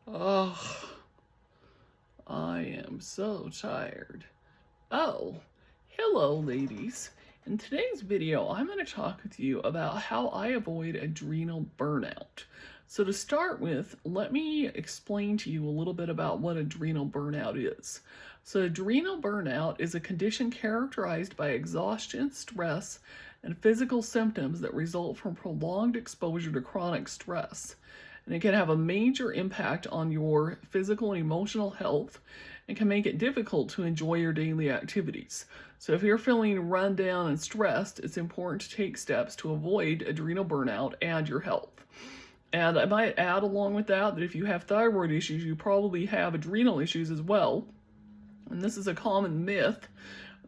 Oh, I am so tired. Oh, hello, ladies. In today's video, I'm going to talk with you about how I avoid adrenal burnout. So, to start with, let me explain to you a little bit about what adrenal burnout is. So, adrenal burnout is a condition characterized by exhaustion, stress, and physical symptoms that result from prolonged exposure to chronic stress. And it can have a major impact on your physical and emotional health and can make it difficult to enjoy your daily activities. So, if you're feeling run down and stressed, it's important to take steps to avoid adrenal burnout and your health. And I might add along with that if you have thyroid issues, you probably have adrenal issues as well. And this is a common myth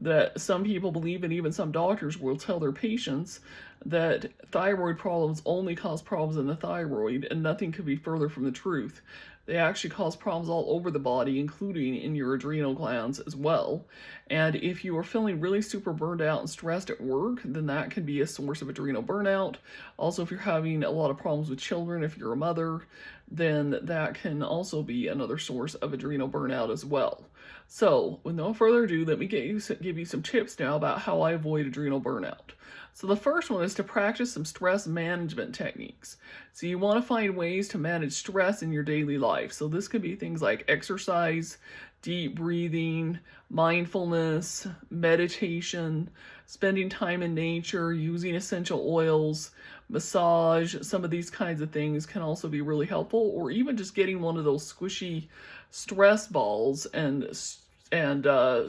that some people believe, and even some doctors will tell their patients that thyroid problems only cause problems in the thyroid, and nothing could be further from the truth. They actually cause problems all over the body, including in your adrenal glands as well. And if you are feeling really super burned out and stressed at work, then that can be a source of adrenal burnout. Also, if you're having a lot of problems with children, if you're a mother, then that can also be another source of adrenal burnout as well. So, with no further ado, let me give you some tips now about how I avoid adrenal burnout. So, the first one is to practice some stress management techniques. So, you want to find ways to manage stress in your daily life. So, this could be things like exercise, deep breathing, mindfulness, meditation, spending time in nature, using essential oils, massage. Some of these kinds of things can also be really helpful, or even just getting one of those squishy stress balls and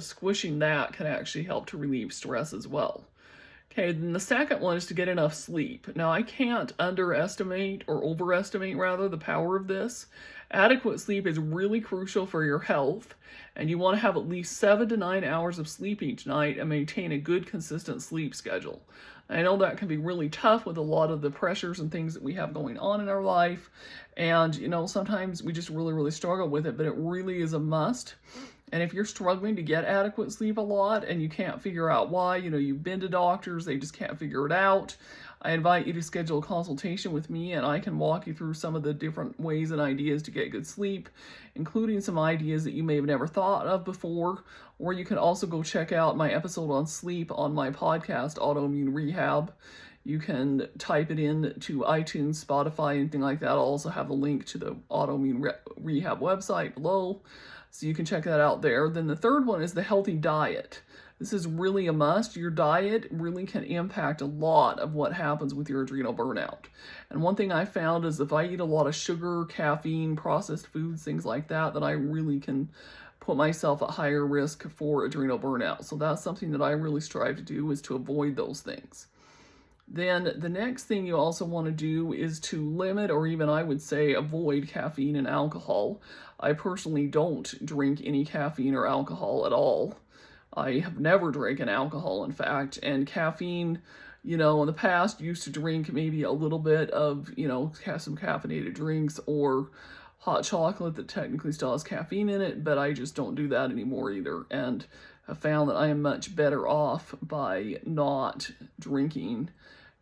squishing that can actually help to relieve stress as well. Okay, then the second one is to get enough sleep. Now, I can't underestimate or overestimate, rather, the power of this. Adequate sleep is really crucial for your health, and you want to have at least 7 to 9 hours of sleep each night and maintain a good, consistent sleep schedule. I know that can be really tough with a lot of the pressures and things that we have going on in our life, and sometimes we just really struggle with it, but it really is a must. And if you're struggling to get adequate sleep a lot and you can't figure out why, you've been to doctors, they just can't figure it out, I invite you to schedule a consultation with me, and I can walk you through some of the different ways and ideas to get good sleep, including some ideas that you may have never thought of before. Or you can also go check out my episode on sleep on my podcast, Autoimmune Rehab. You can type it in to iTunes, Spotify, anything like that. I'll also have a link to the Autoimmune Rehab website below, so you can check that out there. Then the third one is the healthy diet. This is really a must. Your diet really can impact a lot of what happens with your adrenal burnout. And one thing I found is if I eat a lot of sugar, caffeine, processed foods, things like that, that I really can put myself at higher risk for adrenal burnout. So that's something that I really strive to do, is to avoid those things. Then the next thing you also want to do is to limit, or even I would say avoid, caffeine and alcohol. I personally don't drink any caffeine or alcohol at all. I have never drank alcohol, in fact, and caffeine, in the past used to drink maybe a little bit of, some caffeinated drinks or hot chocolate that technically still has caffeine in it, but I just don't do that anymore either, and have found that I am much better off by not drinking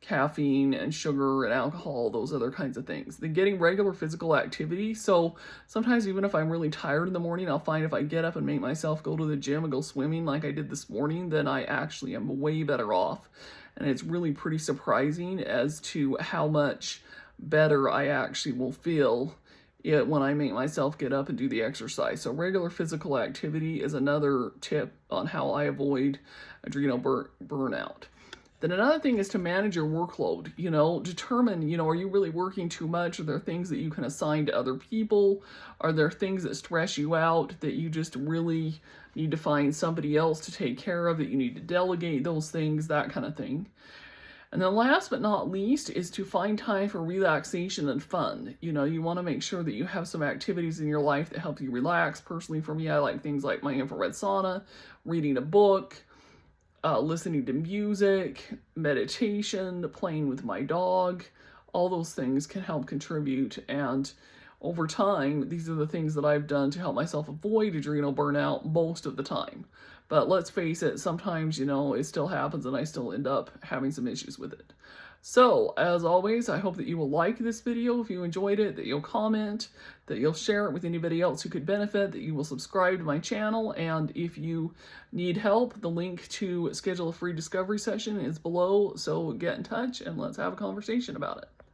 caffeine and sugar and alcohol, those other kinds of things. Then getting regular physical activity. So sometimes even if I'm really tired in the morning, I'll find if I get up and make myself go to the gym and go swimming like I did this morning, then I actually am way better off. And it's really pretty surprising as to how much better I actually will feel when I make myself get up and do the exercise. So regular physical activity is another tip on how I avoid adrenal burnout. Then another thing is to manage your workload. Determine, are you really working too much? Are there things that you can assign to other people? Are there things that stress you out that you just really need to find somebody else to take care of, that you need to delegate those things, that kind of thing. And then last but not least is to find time for relaxation and fun. You want to make sure that you have some activities in your life that help you relax. Personally, for me, I like things like my infrared sauna, reading a book, listening to music, meditation, playing with my dog. All those things can help contribute, and over time, these are the things that I've done to help myself avoid adrenal burnout most of the time. But let's face it, sometimes, it still happens and I still end up having some issues with it. So, as always, I hope that you will like this video if you enjoyed it, that you'll comment, that you'll share it with anybody else who could benefit, that you will subscribe to my channel, and if you need help, the link to schedule a free discovery session is below, so get in touch and let's have a conversation about it.